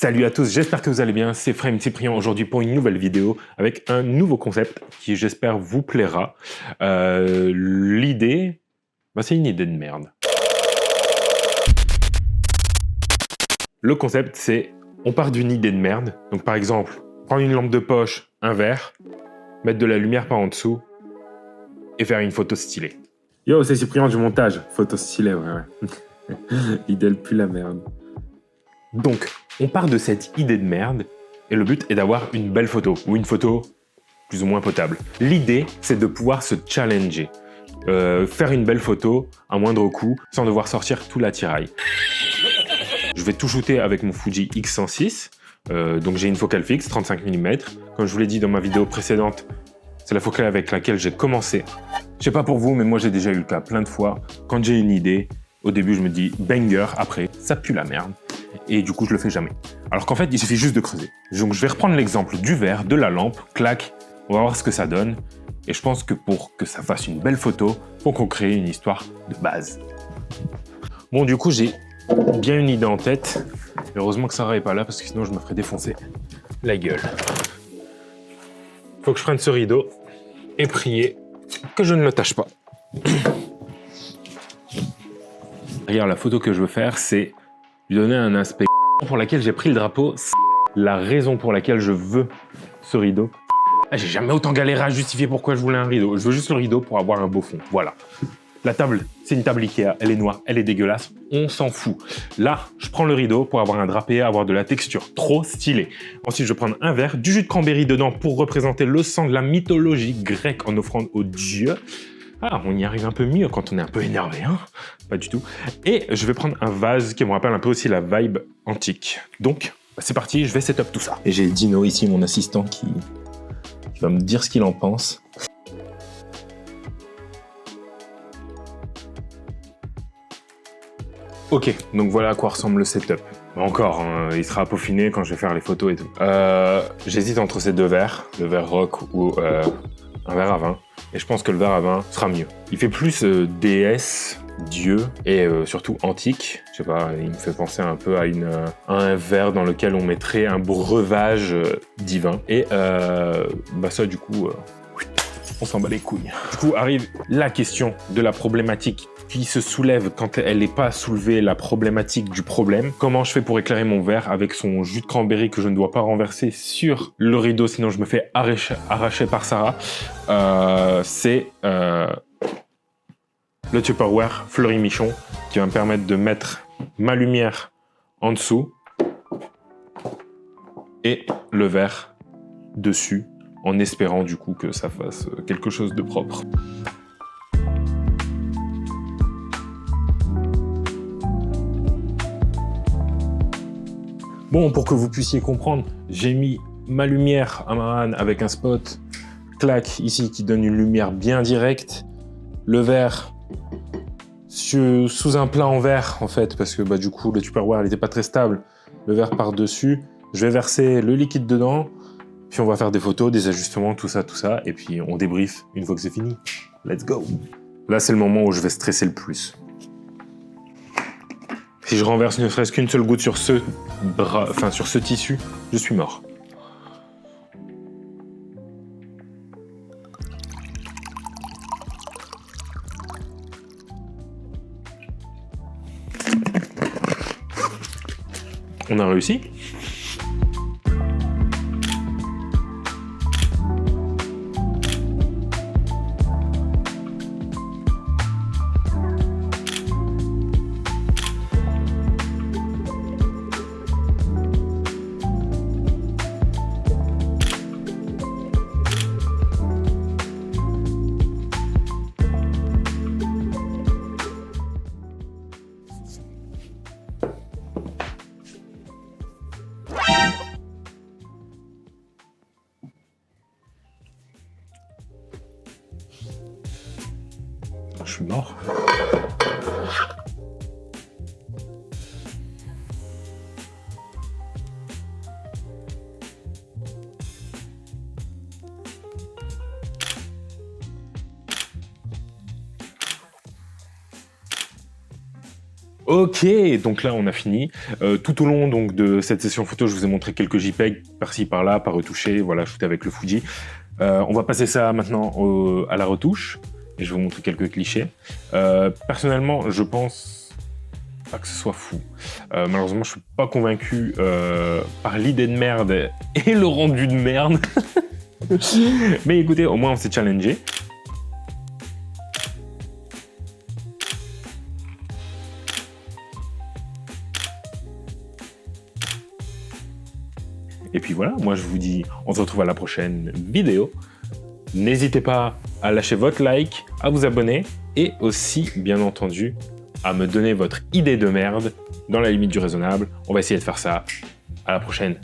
Salut à tous, j'espère que vous allez bien, c'est Frame Cyprien aujourd'hui pour une nouvelle vidéo avec un nouveau concept qui j'espère vous plaira. L'idée, c'est une idée de merde. Le concept c'est, on part d'une idée de merde, donc par exemple, prendre une lampe de poche, un verre, mettre de la lumière par en dessous et faire une photo stylée. Yo, c'est Cyprien du montage, photo stylée, ouais. L'idée elle pue la merde. Donc, on part de cette idée de merde et le but est d'avoir une belle photo ou une photo plus ou moins potable. L'idée, c'est de pouvoir se challenger, faire une belle photo à moindre coût sans devoir sortir tout l'attirail. Je vais tout shooter avec mon Fuji X106, donc j'ai une focale fixe, 35 mm. Comme je vous l'ai dit dans ma vidéo précédente, c'est la focale avec laquelle j'ai commencé. Je sais pas pour vous, mais moi j'ai déjà eu le cas plein de fois. Quand j'ai une idée, au début je me dis banger, après ça pue la merde. Et du coup, je le fais jamais. Alors qu'en fait, il suffit juste de creuser. Donc, je vais reprendre l'exemple du verre, de la lampe, clac, on va voir ce que ça donne. Et je pense que pour que ça fasse une belle photo, faut qu'on crée une histoire de base. Bon, du coup, j'ai bien une idée en tête. Heureusement que Sarah est pas là, parce que sinon, je me ferais défoncer la gueule. Faut que je prenne ce rideau et prier que je ne le tâche pas. Regarde, la photo que je veux faire, c'est lui donner un aspect pour laquelle j'ai pris le drapeau, la raison pour laquelle je veux ce rideau. J'ai jamais autant galéré à justifier pourquoi je voulais un rideau. Je veux juste le rideau pour avoir un beau fond. Voilà. La table, c'est une table Ikea. Elle est noire, elle est dégueulasse. On s'en fout. Là, je prends le rideau pour avoir un drapé, avoir de la texture. Trop stylé. Ensuite, je vais prendre un verre, du jus de cranberry dedans pour représenter le sang de la mythologie grecque en offrande aux dieux. Ah, on y arrive un peu mieux quand on est un peu énervé, hein? Pas du tout. Et je vais prendre un vase qui me rappelle un peu aussi la vibe antique. Donc, c'est parti, je vais setup tout ça. Et j'ai Dino ici, mon assistant, qui va me dire ce qu'il en pense. Ok, donc voilà à quoi ressemble le setup. Encore, hein, il sera peaufiné quand je vais faire les photos et tout. J'hésite entre ces deux verres, le verre rock ou un verre à vin. Et je pense que le verre à vin sera mieux. Il fait plus déesse, dieu et surtout antique. Je sais pas, il me fait penser un peu à un verre dans lequel on mettrait un breuvage divin. Et ça du coup, on s'en bat les couilles. Du coup arrive la question de la problématique qui se soulève quand elle n'est pas soulevée, la problématique du problème. Comment je fais pour éclairer mon verre avec son jus de cranberry que je ne dois pas renverser sur le rideau, sinon je me fais arracher par Sarah. C'est le Tupperware Fleury Michon qui va me permettre de mettre ma lumière en dessous et le verre dessus, en espérant du coup que ça fasse quelque chose de propre. Bon, pour que vous puissiez comprendre, j'ai mis ma lumière Amaran avec un spot clac ici qui donne une lumière bien directe. Le verre sous un plat en verre en fait, parce que du coup le Tupperware n'était pas très stable. Le verre par-dessus. Je vais verser le liquide dedans, puis on va faire des photos, des ajustements, tout ça, et puis on débrief une fois que c'est fini. Let's go! Là, c'est le moment où je vais stresser le plus. Si je renverse ne serait-ce qu'une seule goutte sur sur ce tissu, je suis mort. On a réussi. Je suis mort. Ok, donc là on a fini. Tout au long donc, de cette session photo, je vous ai montré quelques JPEG par-ci par-là, pas retouchés, voilà, shooté avec le Fuji. On va passer ça maintenant à la retouche, et je vais vous montrer quelques clichés. Personnellement, je pense pas que ce soit fou. Malheureusement, je suis pas convaincu par l'idée de merde et le rendu de merde. Mais écoutez, au moins on s'est challengé. Et puis voilà, moi je vous dis, on se retrouve à la prochaine vidéo. N'hésitez pas à lâcher votre like, à vous abonner et aussi, bien entendu, à me donner votre idée de merde dans la limite du raisonnable. On va essayer de faire ça. À la prochaine.